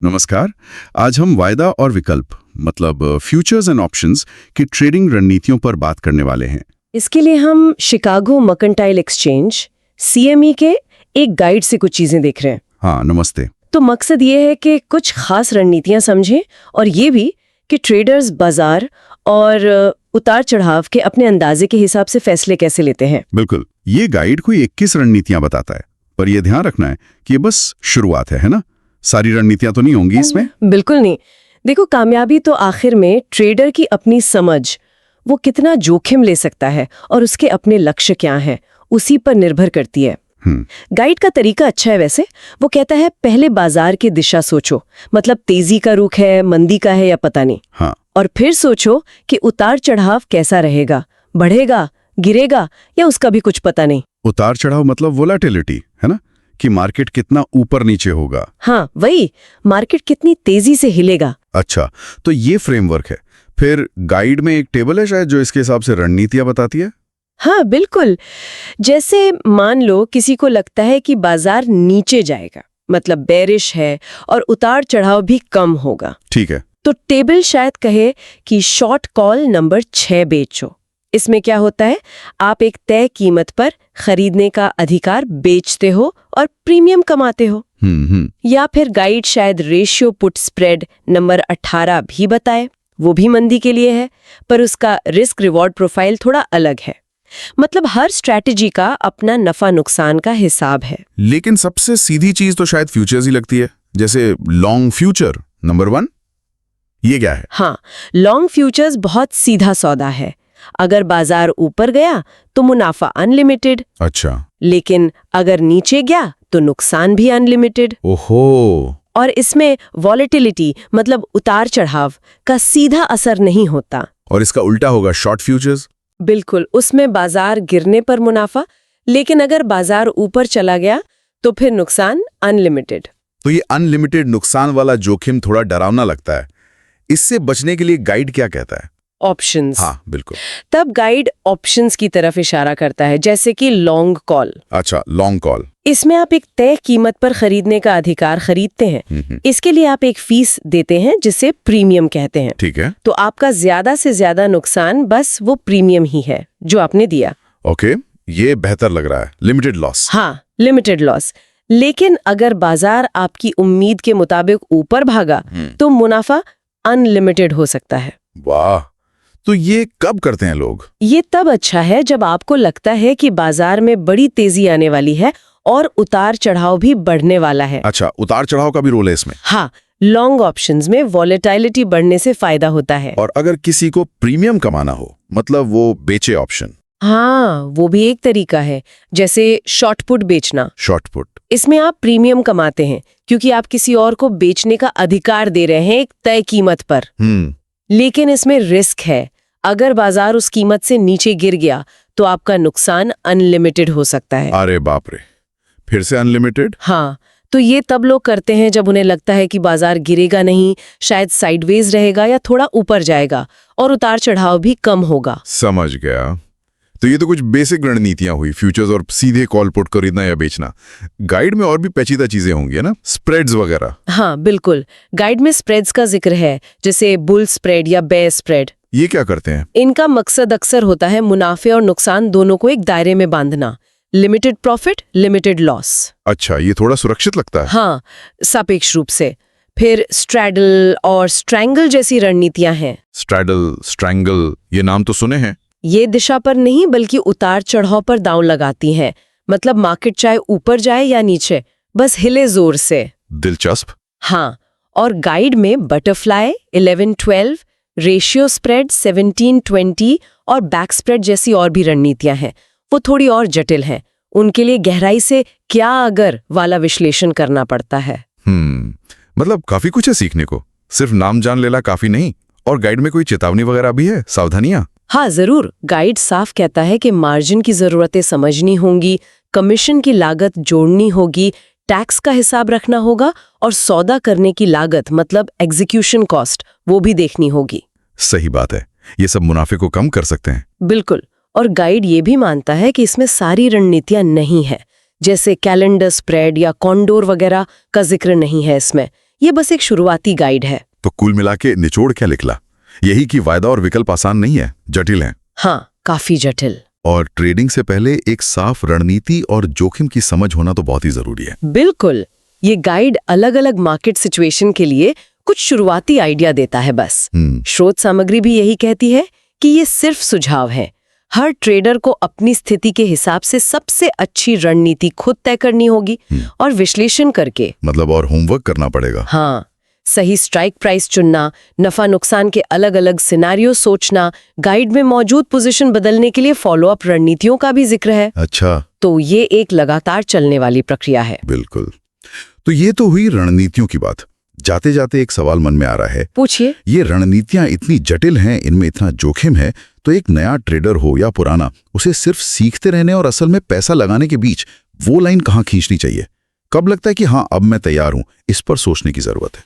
नमस्कार। आज हम वायदा और विकल्प मतलब फ्यूचर्स एंड ऑप्शंस की ट्रेडिंग रणनीतियों पर बात करने वाले हैं। इसके लिए हम शिकागो मर्केंटाइल एक्सचेंज CME के एक गाइड से कुछ चीजें देख रहे हैं। हाँ, नमस्ते। तो मकसद ये है कि कुछ खास रणनीतियां समझें और ये भी कि ट्रेडर्स बाजार और उतार चढ़ाव के अपने अंदाजे के हिसाब से फैसले कैसे लेते हैं। बिल्कुल, ये गाइड कोई 21 रणनीतियां बताता है, पर यह ध्यान रखना है कि ये बस शुरुआत है ना? सारी रणनीतियां तो नहीं होंगी इसमें। बिल्कुल नहीं। देखो, कामयाबी तो आखिर में ट्रेडर की अपनी समझ, वो कितना जोखिम ले सकता है और उसके अपने लक्ष्य क्या हैं, उसी पर निर्भर करती है। गाइड का तरीका अच्छा है वैसे। वो कहता है पहले बाजार की दिशा सोचो, मतलब तेजी का रुख है, मंदी का है या पता नहीं। हाँ। और फिर सोचो कि उतार चढ़ाव कैसा रहेगा, बढ़ेगा, गिरेगा या उसका भी कुछ पता नहीं। उतार चढ़ाव मतलब वोलेटिलिटी है ना, कि मार्केट कितना ऊपर नीचे होगा। हाँ वही, मार्केट कितनी तेजी से हिलेगा। अच्छा, तो ये फ्रेमवर्क है। फिर गाइड में एक टेबल है शायद जो इसके हिसाब से रणनीतियां बताती है। हाँ बिल्कुल। जैसे मान लो किसी को लगता है कि बाजार नीचे जाएगा, मतलब बेरिश है और उतार चढ़ाव भी कम होगा। ठीक है। तो टेबल शायद कहे कि शॉर्ट कॉल नंबर 6 बेचो। इसमें क्या होता है, आप एक तय कीमत पर खरीदने का अधिकार बेचते हो और प्रीमियम कमाते हो। या फिर गाइड शायद रेशियो पुट स्प्रेड नंबर 18 भी बताए। वो भी मंदी के लिए है, पर उसका रिस्क रिवॉर्ड प्रोफाइल थोड़ा अलग है। मतलब हर स्ट्रैटेजी का अपना नफा नुकसान का हिसाब है। लेकिन सबसे सीधी चीज तो शायद फ्यूचर्स ही लगती है, जैसे लॉन्ग फ्यूचर नंबर 1। ये क्या है? हाँ, लॉन्ग फ्यूचर्स बहुत सीधा सौदा है। अगर बाजार ऊपर गया तो मुनाफा अनलिमिटेड। अच्छा। लेकिन अगर नीचे गया तो नुकसान भी अनलिमिटेड। ओहो। और इसमें वॉलेटिलिटी मतलब उतार चढ़ाव का सीधा असर नहीं होता। और इसका उल्टा होगा शॉर्ट फ्यूचर्स। बिल्कुल, उसमें बाजार गिरने पर मुनाफा, लेकिन अगर बाजार ऊपर चला गया तो फिर नुकसान अनलिमिटेड। तो ये अनलिमिटेड नुकसान वाला जोखिम थोड़ा डरावना लगता है। इससे बचने के लिए गाइड क्या कहता है? ऑप्शंस। हाँ बिल्कुल। तब गाइड ऑप्शंस की तरफ इशारा करता है, जैसे कि लॉन्ग कॉल। अच्छा, लॉन्ग कॉल। इसमें आप एक तय कीमत पर खरीदने का अधिकार खरीदते हैं। इसके लिए आप एक फीस देते हैं जिसे प्रीमियम कहते हैं। ठीक है। तो आपका ज्यादा से ज्यादा नुकसान बस वो प्रीमियम ही है जो आपने दिया। ओके, ये बेहतर लग रहा है। Limited loss. हाँ, लिमिटेड लॉस। लेकिन अगर बाजार आपकी उम्मीद के मुताबिक ऊपर भागा तो मुनाफा अनलिमिटेड हो सकता है। वाह, तो ये कब करते हैं लोग? ये तब अच्छा है जब आपको लगता है कि बाजार में बड़ी तेजी आने वाली है और उतार चढ़ाव भी बढ़ने वाला है। अच्छा, उतार चढ़ाव का भी रोल है इसमें। हाँ, लॉन्ग ऑप्शंस में वॉलेटिलिटी बढ़ने से फायदा होता है। और अगर किसी को प्रीमियम कमाना हो, मतलब वो बेचे ऑप्शन। हाँ, वो भी एक तरीका है, जैसे शॉर्ट पुट बेचना। Short put. इसमें आप प्रीमियम कमाते हैं क्योंकि आप किसी और को बेचने का अधिकार दे रहे हैं एक तय कीमत पर। लेकिन इसमें रिस्क है। अगर बाजार उस कीमत से नीचे गिर गया तो आपका नुकसान अनलिमिटेड हो सकता है। अरे बाप रे, फिर से अनलिमिटेड? हाँ, तो ये तब लोग करते हैं जब उन्हें लगता है कि बाजार गिरेगा नहीं, शायद साइडवेज रहेगा या थोड़ा ऊपर जाएगा और उतार चढ़ाव भी कम होगा। समझ गया। तो ये तो कुछ बेसिक रणनीतियां हुई, फ्यूचर्स और सीधे कॉल पुट खरीदना या बेचना। गाइड में और भी पेचीदा चीजें होंगी है ना, स्प्रेड्स वगैरह। हाँ बिल्कुल, गाइड में स्प्रेड्स का जिक्र है, जैसे बुल स्प्रेड या बेयर स्प्रेड। ये क्या करते हैं? इनका मकसद अक्सर होता है मुनाफे और नुकसान दोनों को एक दायरे में बांधना। Limited profit, limited loss. अच्छा, ये थोड़ा सुरक्षित लगता है। हाँ, सापेक्ष रूप से। फिर स्ट्रैडल और स्ट्रैंगल जैसी रणनीतियां हैं। स्ट्रैडल, स्ट्रैंगल, ये नाम तो सुने हैं। ये दिशा पर नहीं बल्कि उतार चढ़ाव पर दांव लगाती हैं। मतलब मार्केट चाहे ऊपर जाए या नीचे, बस हिले जोर से। दिलचस्प। हाँ, और गाइड में बटरफ्लाई 11-12, रेशियो स्प्रेड 17-20 और बैक स्प्रेड जैसी और भी रणनीतियां हैं। वो थोड़ी और जटिल हैं। उनके लिए गहराई से क्या अगर वाला विश्लेषण करना पड़ता है। मतलब काफी कुछ है सीखने को, सिर्फ नाम जान लेना काफी नहीं। और गाइड में कोई चेतावनी वगैरह भी है, सावधानियां? हाँ जरूर, गाइड साफ कहता है कि मार्जिन की जरूरतें समझनी होंगी, कमीशन की लागत जोड़नी होगी, टैक्स का हिसाब रखना होगा और सौदा करने की लागत मतलब एग्जीक्यूशन कॉस्ट वो भी देखनी होगी। सही बात है, ये सब मुनाफे को कम कर सकते हैं। बिल्कुल, और गाइड ये भी मानता है कि इसमें सारी रणनीतियां नहीं है, जैसे कैलेंडर स्प्रेड या कॉन्डोर वगैरह का जिक्र नहीं है इसमें। ये बस एक शुरुआती गाइड है। तो कुल मिला के निचोड़ क्या निकला? यही कि वायदा और विकल्प आसान नहीं है, जटिल हैं। हाँ, काफी जटिल। और ट्रेडिंग से पहले एक साफ रणनीति और जोखिम की समझ होना तो बहुत ही जरूरी है। बिल्कुल। ये गाइड अलग-अलग मार्केट सिचुएशन के लिए कुछ शुरुआती आइडिया देता है बस। स्रोत सामग्री भी यही कहती है कि ये सिर्फ सुझाव है। हर ट्रेडर को अपनी स्थिति के हिसाब से सबसे अच्छी रणनीति खुद तय करनी होगी और विश्लेषण करके, मतलब और होमवर्क करना पड़ेगा। हाँ, सही स्ट्राइक प्राइस चुनना, नफा नुकसान के अलग-अलग सिनेरियो सोचना, गाइड में मौजूद पोजीशन बदलने के लिए फॉलोअप रणनीतियों का भी जिक्र है। अच्छा, तो ये एक लगातार चलने वाली प्रक्रिया है। बिल्कुल। तो ये तो हुई रणनीतियों की बात। जाते जाते एक सवाल मन में आ रहा है। पूछिए। ये रणनीतियां इतनी जटिल हैं, इनमें इतना जोखिम है, तो एक नया ट्रेडर हो या पुराना, उसे सिर्फ सीखते रहने और असल में पैसा लगाने के बीच वो लाइन कहाँ खींचनी चाहिए? कब लगता है कि हाँ, अब मैं तैयार हूं, इस पर सोचने की जरूरत है?